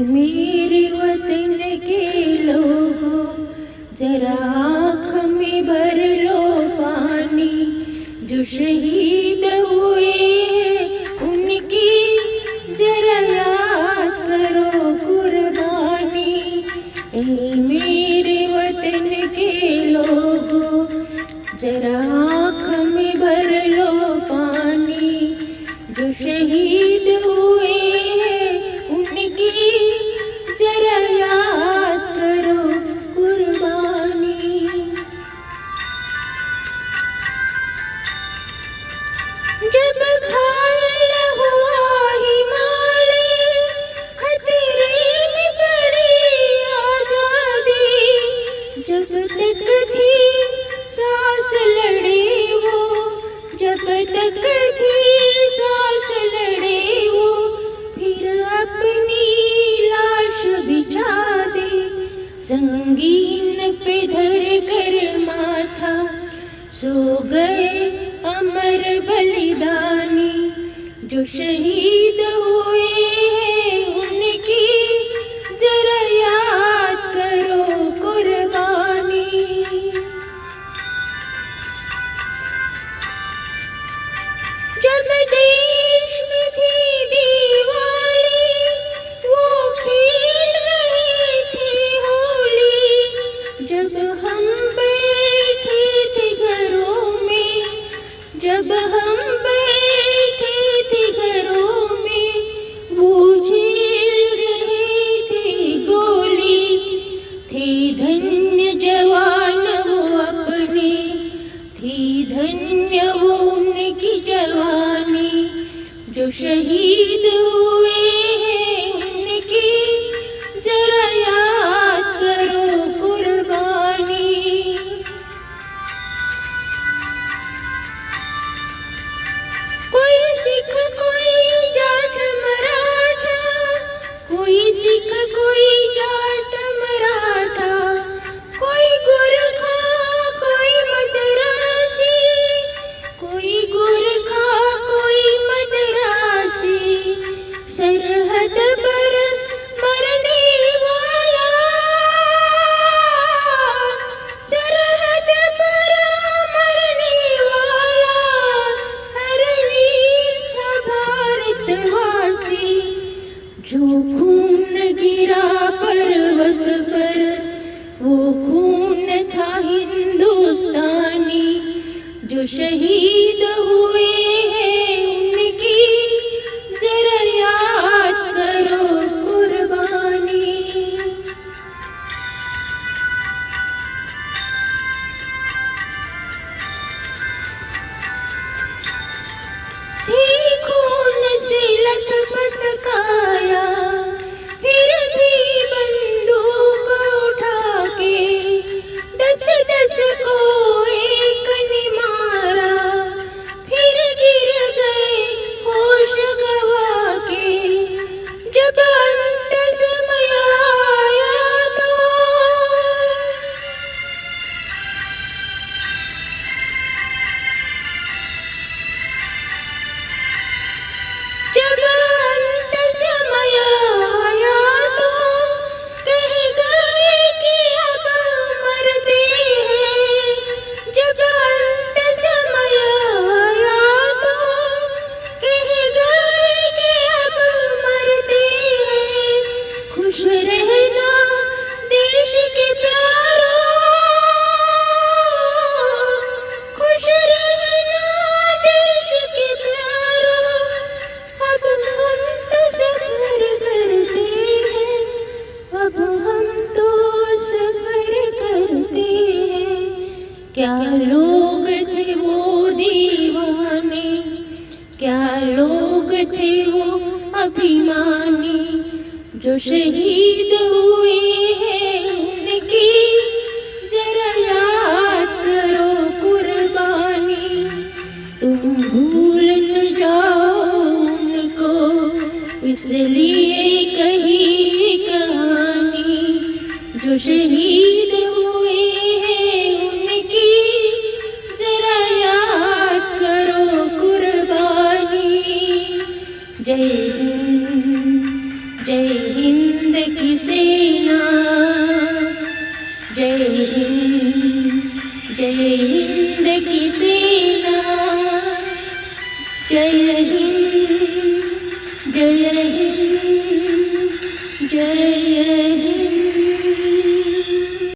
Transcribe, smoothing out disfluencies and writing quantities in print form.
मेरे वतन के लोगों, जरा आँख में भर लो पानी। जो शहीद हुए हैं उनकी जरा याद करो कुर्बानी। मेरे वतन के लोगों, जरा आँख में भर लो पानी। जो शहीद हुए हैं उनकी जरा याद करो कुर्बानी। जब घायल हुआ हिमालय, खतरे में पड़ी आजादी। जब तक थी सांस लड़े वो, जब तक थी सांस लड़े वो, फिर अपनी लाश बिछा दे। संगीन पे धर कर माथा, सो गए अमर बलिदानी। जो शहीद हुए हैं उनकी जरा याद करो कुर्बानी। जब देश में थी दिवाली, वो खेल रहे थे होली। जब हम बैठे थे घरों में, जब हम बैठे थे घरों में, वो झेल रहे थे गोली। थे धन्य जवान वो अपने, थी धन्य वो उनकी जवानी। जो शहीद हुए हैं उनकी जरा याद करो कुर्बानी। कोई सिख कोई जाट मराठा, कोई सिख कोई जाट मराठा, कोई गोरखा कोई मद्रासी, कोई गोरखा कोई मद्रासी। सरहद पर मरने वाला, सरहद पर मरने वाला, हर वीर था भारतवासी। जो खून गिरा पर्वत पर, वो खून था हिंदुस्तानी। जो शहीद हुए हैं उनकी जरा याद करो कुर्बानी। थी खून से लथपथ काया, फिर भी बंदूक उठा के 10-10 को एक ने मारा। फिर गिर गए होश गवा के, जब अंत समय आया तो जब अंत समय आया तो कह गए कि अब मरते हैं। जब अंत समय आया तो कह गए कि अब मरते हैं। खुश रहना देश के प्यारों, खुश रहना देश के प्यारों। अब हम तो सफर करते हैं, अब हम तो सफर करते हैं। क्या लोग थे वो दीवाने, क्या लोग थे वो अभिमानी। जो शहीद हुए हैं उनकी जरा याद करो कुर्बानी। तुम भूल न जाओ उनको, इसलिए कही कहानी। जो शहीद हुए हैं उनकी जरा याद करो कुर्बानी। जय हिंद, जय हिंद। हिंद की सेना, जय हिंद, जय हिंद, जय हिंद।